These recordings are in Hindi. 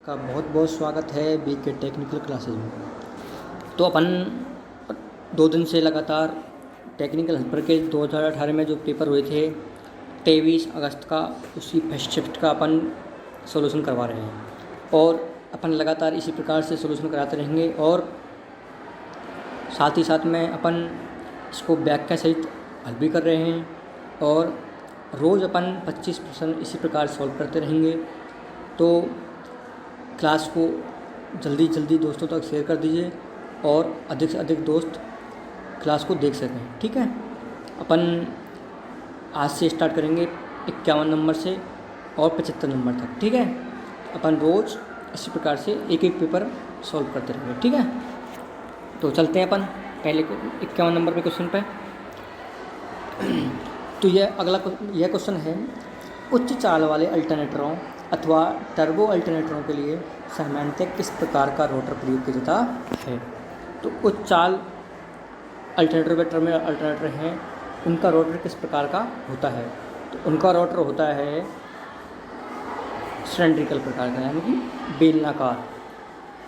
का बहुत बहुत स्वागत है बीके टेक्निकल क्लासेज में। तो अपन 2 दिन से लगातार टेक्निकल हेल्पर के 2018 में जो पेपर हुए थे 23 अगस्त का, उसी फर्स्ट शिफ्ट का अपन सॉल्यूशन करवा रहे हैं और अपन लगातार इसी प्रकार से सॉल्यूशन कराते रहेंगे। और साथ ही साथ में अपन इसको व्याख्या सहित हल भी कर रहे हैं और रोज़ अपन 25% इसी प्रकार सॉल्व करते रहेंगे। तो क्लास को जल्दी जल्दी दोस्तों तक शेयर कर दीजिए और अधिक से अधिक दोस्त क्लास को देख सकें। ठीक है, अपन आज से स्टार्ट करेंगे 51 नंबर से और 75 नंबर तक। ठीक है, अपन रोज़ इसी प्रकार से एक एक पेपर सॉल्व करते रहेंगे। ठीक है, तो चलते हैं अपन पहले 51 नंबर पे क्वेश्चन पे। तो यह क्वेश्चन है, उच्च चाल वाले अल्टरनेटरों अथवा टर्बो अल्टरनेटरों के लिए सामान्यतः किस प्रकार का रोटर प्रयोग किया जाता है। तो उच्च चाल अल्टरनेटर व टर्बो अल्टरनेटर हैं, उनका रोटर किस प्रकार का होता है। तो उनका रोटर होता है सिलेंड्रिकल प्रकार का, यानी कि बेलनाकार।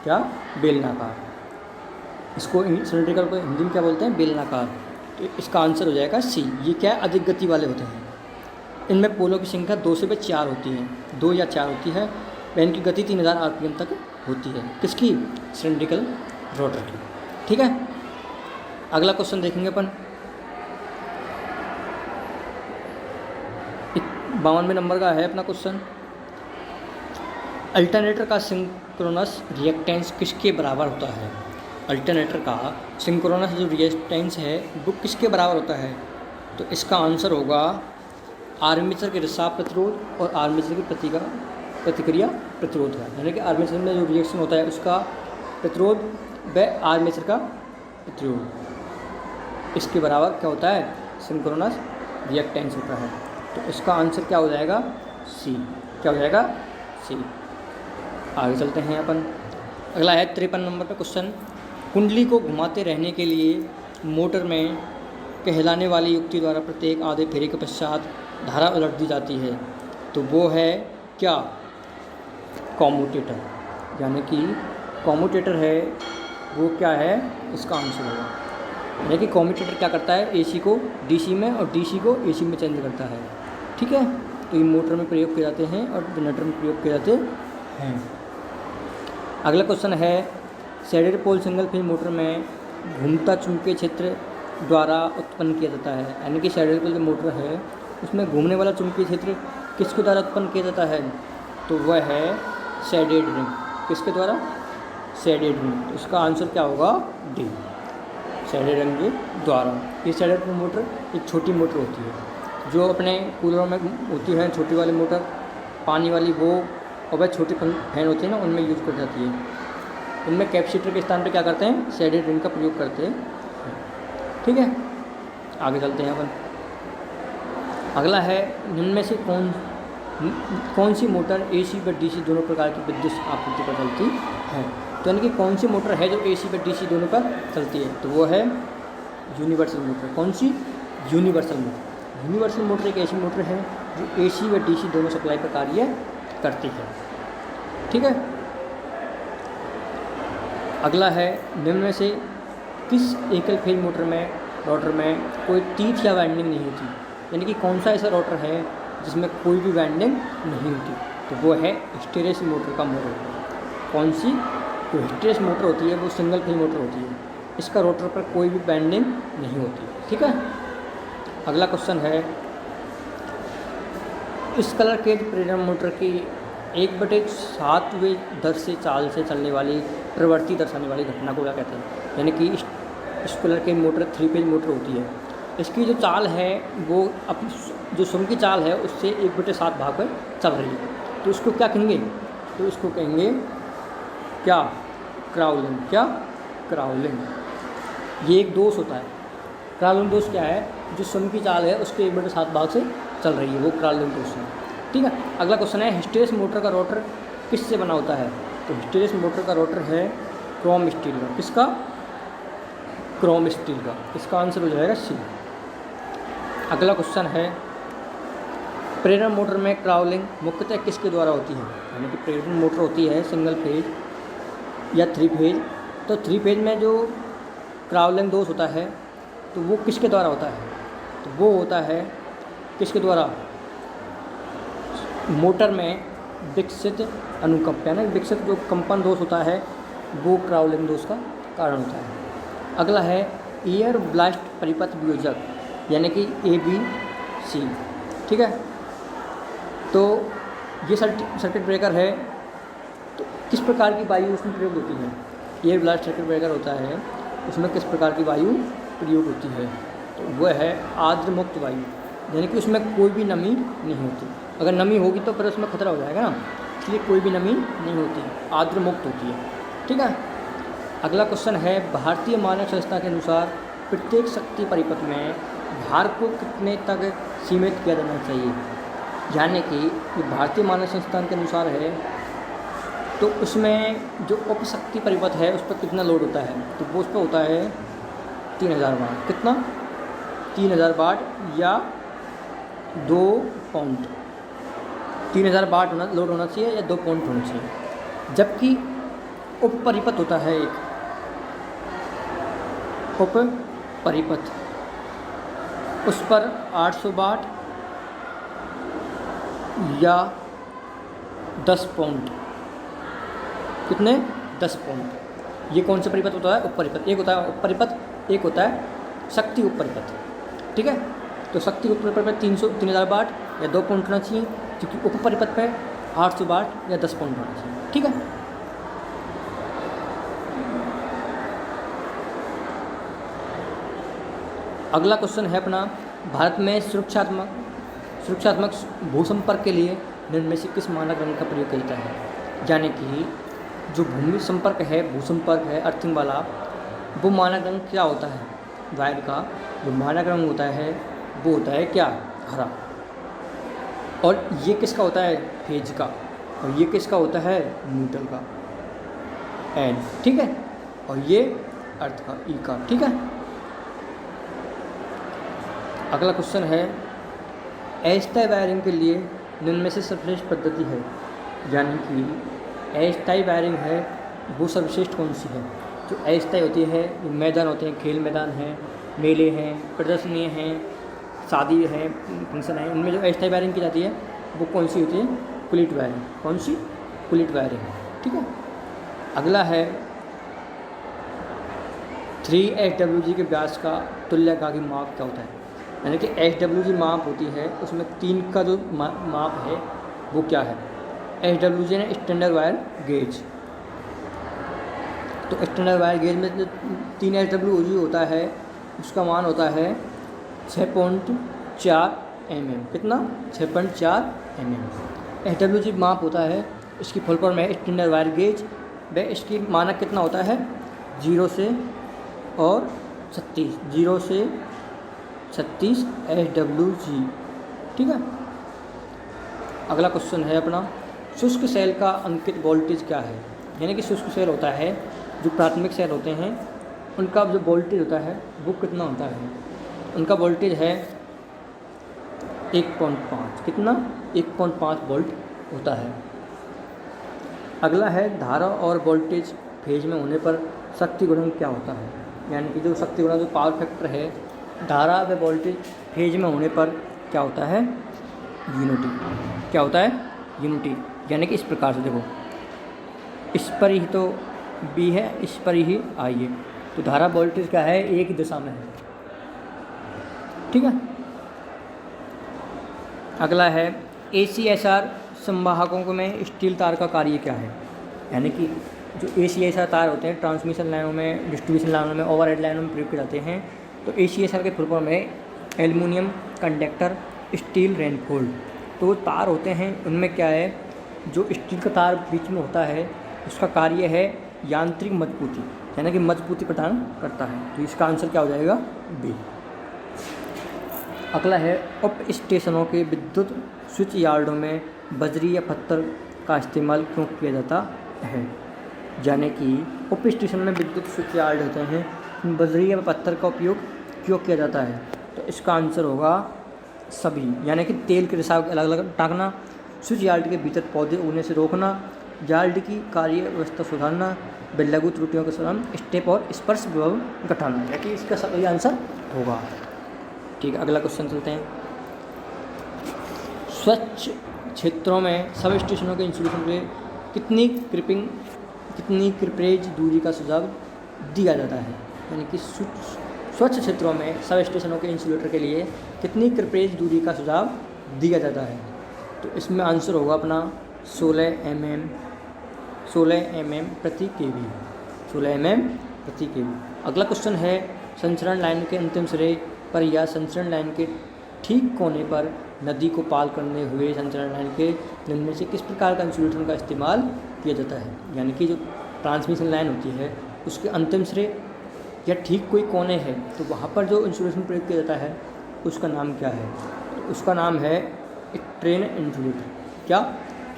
क्या? बेलनाकार। इसको सिलेंड्रिकल को हिंदी में क्या बोलते हैं? बेलनाकार। तो इसका आंसर हो जाएगा सी। ये क्या है? अधिक गति वाले होते हैं। इनमें पोलों की संख्या 2 से 4 होती है, 2 या 4 होती है। व इनकी गति 3000 आरपीएम तक होती है। किसकी? सिलेंड्रिकल रोटर की। ठीक है, अगला क्वेश्चन देखेंगे अपन 52वें नंबर का है अपना क्वेश्चन। अल्टरनेटर का सिंक्रोनस रिएक्टेंस किसके बराबर होता है। अल्टरनेटर का सिंक्रोनस जो रिएक्टेंस है वो किसके बराबर होता है। तो इसका आंसर होगा आर्मेचर के रिसाव प्रतिरोध और आर्मेचर की प्रतिक्रिया प्रतिरोध का, यानी कि आर्मेचर में जो रिएक्शन होता है उसका प्रतिरोध व आर्मेचर का प्रतिरोध, इसके बराबर क्या होता है? सिंक्रोनस रिएक्टेंस होता है। तो इसका आंसर क्या हो जाएगा? सी। क्या हो जाएगा? सी। आगे चलते हैं अपन। अगला है 53 नंबर पर क्वेश्चन। कुंडली को घुमाते रहने के लिए मोटर में कहलाने वाली युक्ति द्वारा प्रत्येक आधे फेरे के पश्चात धारा उलट दी जाती है। तो वो है क्या? कॉम्यूटेटर। यानी कि कॉम्यूटेटर है वो क्या है? इसका आंसर होगा, यानी कि कॉम्यूटेटर क्या करता है? एसी को डीसी में और डीसी को एसी में चेंज करता है। ठीक है, तो ये मोटर में प्रयोग किए जाते हैं और जनरेटर में प्रयोग किए जाते हैं। अगला क्वेश्चन है, shaded pole single phase motor में घूमता चुंबकीय क्षेत्र द्वारा उत्पन्न किया जाता है। यानी कि शेडेड पोल जो मोटर है उसमें घूमने वाला चुंबकीय क्षेत्र किसके द्वारा उत्पन्न किया जाता है। तो वह है शेडेड रिंग। किसके द्वारा? Shaded ring. तो इसका आंसर क्या होगा? डी, शेडेड रिंग के द्वारा। ये शेडेड मोटर एक छोटी मोटर होती है जो अपने कूलरों में होती है, छोटी वाली मोटर पानी वाली वो, और वह छोटी फैन होती है ना, उनमें यूज़ कर जाती है। उनमें कैपेसिटर के स्थान पर क्या करते हैं? शेडेड रिंग का प्रयोग करते हैं। ठीक है, आगे चलते हैं अपन। अगला है, निम्न में से कौन सी मोटर एसी व डीसी दोनों प्रकार की विद्युत आपूर्ति पर चलती है। तो यानी कि कौन सी मोटर है जो एसी व डीसी दोनों पर चलती है। तो वो है यूनिवर्सल मोटर। कौन सी? Universal motor. यूनिवर्सल मोटर एक ऐसी मोटर है जो एसी व डीसी दोनों सप्लाई पर कार्य करती है। ठीक है, अगला है, निम्न में से किस एकल फेज मोटर में रोटर में कोई टीथ या वाइंडिंग नहीं होती। यानी कि कौन सा ऐसा रोटर है जिसमें कोई भी वाइंडिंग नहीं होती। तो वो है हिस्टेरेसिस मोटर का मोटर। कौन सी? जो हिस्टेरेसिस मोटर होती है वो सिंगल फेज मोटर होती है, इसका रोटर पर कोई भी वाइंडिंग नहीं होती। ठीक है, अगला क्वेश्चन है, इस कलर के प्रेरण मोटर की 1/7वें दर से चाल से चलने वाली प्रवृत्ति दर्शाने वाली घटना को क्या कहते हैं। यानी कि इस कलर के मोटर 3 फेज मोटर होती है, इसकी जो चाल है वो जो सुम की चाल है उससे 1/7 भाग पर चल रही है। तो इसको क्या कहेंगे? तो इसको कहेंगे क्या? क्राउलिंग। क्या? क्राउलिंग। ये एक दोष होता है। क्राउलिंग दोष क्या है? जो सुम की चाल है उसके 1/7 भाग से चल रही है, वो क्राउलिंग दोष है। ठीक है, अगला क्वेश्चन है, हिस्टेरेसिस मोटर का रोटर किससे बना होता है। तो हिस्टेरेसिस मोटर का रोटर है क्रोम स्टील का। किसका? क्रोम स्टील का। इसका आंसर हो जाएगा सी। अगला क्वेश्चन है, प्रेरण मोटर में क्राउलिंग मुख्यतः किसके द्वारा होती है, यानी कि प्रेरण मोटर होती है सिंगल फेज या 3 फेज। तो 3 फेज में जो क्राउलिंग दोष होता है तो वो किसके द्वारा होता है, तो वो होता है किसके द्वारा, मोटर में विकसित अनुकंप, यानी विकसित जो कंपन दोष होता है वो क्राउलिंग दोष का कारण होता है। अगला है एयर ब्लास्ट परिपथ वियोजक, यानी कि ABC, ठीक है। तो ये सर्किट ब्रेकर है, तो किस प्रकार की वायु उसमें प्रयोग होती है, एयर ब्लास्ट सर्किट ब्रेकर होता है, उसमें किस प्रकार की वायु प्रयोग होती है, तो वह है आर्द्र मुक्त वायु, यानी कि उसमें कोई भी नमी नहीं होती। अगर नमी होगी तो फिर उसमें खतरा हो जाएगा ना, इसलिए कोई भी नमी नहीं होती, आर्द्र मुक्त होती है, ठीक है। अगला क्वेश्चन है भारतीय मानक संस्था के अनुसार प्रत्येक शक्ति परिपथ में भार को कितने तक सीमित किया जाना चाहिए, यानी कि जो भारतीय मानक संस्थान के अनुसार है तो उसमें जो उपशक्ति परिपथ है उस पर कितना लोड होता है, तो वो उस पर होता है 3000 वाट। कितना, 3000 वाट या 2 पाउंड, 3000 वाट लोड होना चाहिए या 2 पाउंड होना चाहिए। जबकि उप परिपथ होता है एक उप परिपथ, उस पर 800 वाट या 10 पाउंड, कितने, 10 पाउंड। ये कौन सा परिपथ होता है, उप परिपथ। एक होता है उप परिपथ, एक होता है शक्ति उप परिपथ, ठीक है। तो शक्ति उप परिपथ 3000 वाट या 2 पाउंड होना चाहिए, क्योंकि उप परिपथ पे 800 वाट या 10 पाउंड होना चाहिए, ठीक है। अगला क्वेश्चन है अपना, भारत में सुरक्षात्मक भूसंपर्क के लिए निम्न में से किस मानक रंग का प्रयोग किया जाता है, यानी कि जो भूमि संपर्क है, भूसंपर्क है अर्थिंग वाला, वो मानक रंग क्या होता है, वायर का जो मानक रंग होता है वो होता है क्या, हरा। और ये किसका होता है, फेज का, और ये किसका होता है, न्यूट्रल का, एन, ठीक है। और ये अर्थ का, ई का, ठीक है। अगला क्वेश्चन है अस्थायी वायरिंग के लिए निम्न में से सर्वश्रेष्ठ पद्धति है, यानी कि अस्थायी वायरिंग है वो सर्वश्रेष्ठ कौन सी है। जो अस्थायी होती है, जो मैदान होते हैं, खेल मैदान हैं, मेले हैं, प्रदर्शनी हैं, शादी है, फंक्शन है, उनमें जो अस्थायी वायरिंग की जाती है वो कौन सी होती है, कुलिट वायरिंग। कौन सी, कुलिट वायरिंग, ठीक है। अगला है 3SWG के व्यास का तुल्यकालिक माप क्या होता है, यानी कि SWG माप होती है, उसमें 3 का जो माप है वो क्या है। SWG है स्टैंडर्ड वायर गेज, तो स्टैंडर्ड वायर गेज में जो 3 SWG होता है उसका मान होता है 6.4 mm। कितना, 6.4 mm SWG माप होता है। इसकी फुल फॉर्म है स्टैंडर्ड वायर गेज। व इसकी मानक कितना होता है, 0 से और 36, 0 से 36 SWG, ठीक है। अगला क्वेश्चन है अपना, शुष्क सेल का अंकित वोल्टेज क्या है, यानी कि शुष्क सेल होता है, जो प्राथमिक सेल होते हैं उनका जो वोल्टेज होता है वो कितना होता है, उनका वोल्टेज है 1.5, कितना, 1.5 वोल्ट होता है। अगला है धारा और वोल्टेज फेज में होने पर शक्ति गुणन क्या होता है, यानी कि जो शक्ति गुणन, जो पावर फैक्टर है धारा व वोल्टेज फेज में होने पर क्या होता है, यूनिटी। क्या होता है, यूनिटी, यानी कि इस प्रकार से देखो, इस पर ही तो B है, इस पर ही I है, तो धारा वोल्टेज क्या है, एक दिशा में है, ठीक है। अगला है ACSR संवाहकों में स्टील तार का कार्य क्या है, यानी कि जो ACSR तार होते हैं ट्रांसमिशन लाइनों में, डिस्ट्रीब्यूशन लाइनों में, ओवरहेड लाइनों में प्रयोग किए जाते हैं। तो ACSR के फुल फॉर्म में एल्युमिनियम कंडक्टर स्टील रेनफोल्ड। तो तार होते हैं उनमें क्या है, जो स्टील का तार बीच में होता है उसका कार्य है यांत्रिक मजबूती, यानी कि मजबूती प्रदान करता है। तो इसका आंसर क्या हो जाएगा, बी। अगला है उप स्टेशनों के विद्युत स्विच यार्डों में बजरी या पत्थर का इस्तेमाल क्यों किया जाता है, यानी कि उप स्टेशन में विद्युत स्विच यार्ड होते हैं, बजरी या पत्थर का उपयोग क्यों किया जाता है। तो इसका आंसर होगा सभी, यानी कि तेल के रिसाव अलग अलग टाँगना, स्विच यार्ड के भीतर पौधे उगने से रोकना, यार्ड की कार्य व्यवस्था सुधारना, व लघु त्रुटियों के दौरान स्टेप और स्पर्श विभव घटाना, यानी कि इसका सही आंसर होगा। ठीक है, अगला क्वेश्चन चलते हैं। स्वच्छ क्षेत्रों में सब स्टेशनों के इंसुलेशन के लिए कितनी क्रिपेज दूरी का सुझाव दिया जाता है, यानी कि स्वच्छ क्षेत्रों में सब स्टेशनों के इंसुलेटर के लिए कितनी क्रिपेज दूरी का सुझाव दिया जाता है। तो इसमें आंसर होगा अपना 16 mm प्रति केवी, 16 mm प्रति केवी। अगला क्वेश्चन है, संचरण लाइन के अंतिम सिरे पर या संचरण लाइन के ठीक कोने पर नदी को पार करने हुए संचरण लाइन के निम्न से किस प्रकार का इंसुलेटर का इस्तेमाल किया जाता है, यानी कि जो ट्रांसमिशन लाइन होती है उसके अंतिम सिरे या ठीक कोई कोने है तो वहाँ पर जो इंसुलेशन प्रयोग किया जाता है उसका नाम क्या है। तो उसका नाम है स्ट्रेन इंसुलेटर। क्या?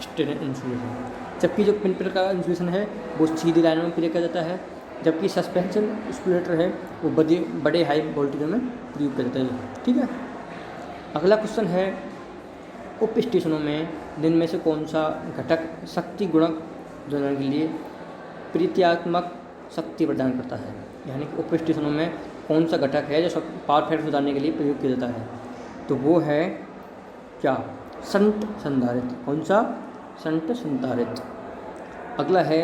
Strain insulator. जबकि जो पिन प्रकार का इंसुलेशन है वो सीधी लाइनों में प्रयोग किया जाता है, जबकि सस्पेंशन इंसुलेटर है वो बड़े हाई वोल्टेज में प्रयोग किया जाता है। ठीक है, अगला क्वेश्चन है, उप स्टेशनों में निम्न में से कौन सा घटक शक्ति गुणक जनन के लिए प्रतीकात्मक शक्ति प्रदान करता है, यानी कि उप स्टेशनों में कौन सा घटक है जो पावर फैक्टर सुधारने के लिए प्रयोग किया जाता है। तो वो है क्या? शंट संधारित्र। कौन सा? शंट संधारित्र। अगला है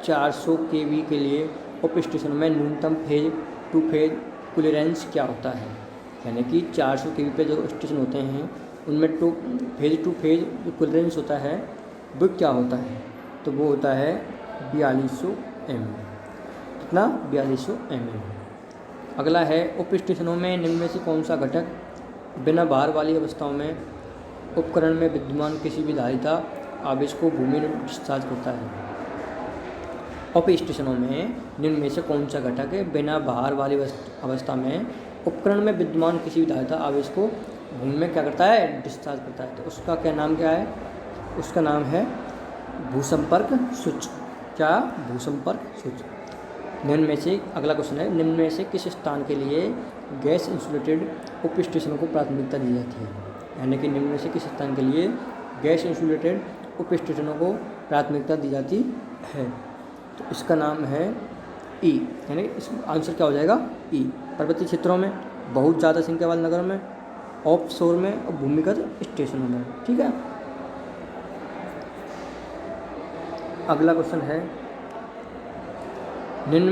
400 kV के लिए उप स्टेशन में न्यूनतम फेज टू फेज क्लियरेंस क्या होता है, यानी कि 400 kV पे जो स्टेशन होते हैं उनमें फेज टू फेज जो क्लियरेंस होता है वो क्या होता है। तो वो होता है 4200 mm। कितना? 4200 mm। अगला है, उप स्टेशनों में निम्न में से कौन सा घटक बिना भार वाली अवस्थाओं में उपकरण में विद्यमान किसी भी धारिता आवेश को भूमि में डिस्चार्ज करता है। उप स्टेशनों में निम्न में से कौन सा घटक है बिना भार वाली अवस्था में उपकरण में विद्यमान किसी भी धारिता आवेश को भूमि में क्या करता है? डिस्चार्ज करता है। तो उसका क्या नाम क्या है? उसका नाम है भूसंपर्क स्विच। क्या? भूसंपर्क स्विच। निम्न में से, अगला क्वेश्चन है, निम्न में से किस स्थान के लिए गैस इंसुलेटेड उप स्टेशनों को प्राथमिकता दी जाती है, यानी कि निम्न में से किस स्थान के लिए गैस इंसुलेटेड उप स्टेशनों को प्राथमिकता दी जाती है। तो इसका नाम है ई, यानी इसका आंसर क्या हो जाएगा? ई। पर्वतीय क्षेत्रों में, बहुत ज़्यादा संख्या वाले नगरों में, ऑफ शोर में और भूमिगत स्टेशनों में। ठीक है, अगला क्वेश्चन है, निम्न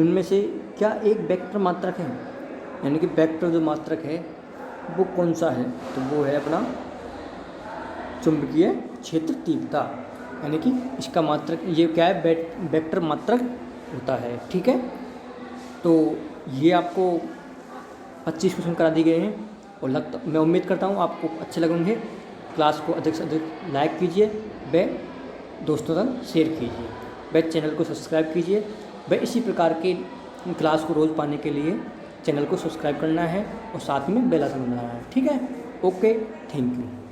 में से क्या एक वेक्टर मात्रक है, यानी कि वेक्टर जो मात्रक है वो कौन सा है। तो वो है अपना चुंबकीय क्षेत्र तीव्रता, यानी कि इसका मात्रक ये क्या है? वेक्टर मात्रक होता है। ठीक है, तो ये आपको 25 क्वेश्चन करा दिए गए हैं और मैं उम्मीद करता हूँ आपको अच्छे लगेंगे। क्लास को अधिक से अधिक लाइक कीजिए, व दोस्तों तक शेयर कीजिए, व चैनल को सब्सक्राइब कीजिए। व इसी प्रकार के क्लास को रोज़ पाने के लिए चैनल को सब्सक्राइब करना है और साथ में बेल आइकन दबाना है। ठीक है, ओके, थैंक यू।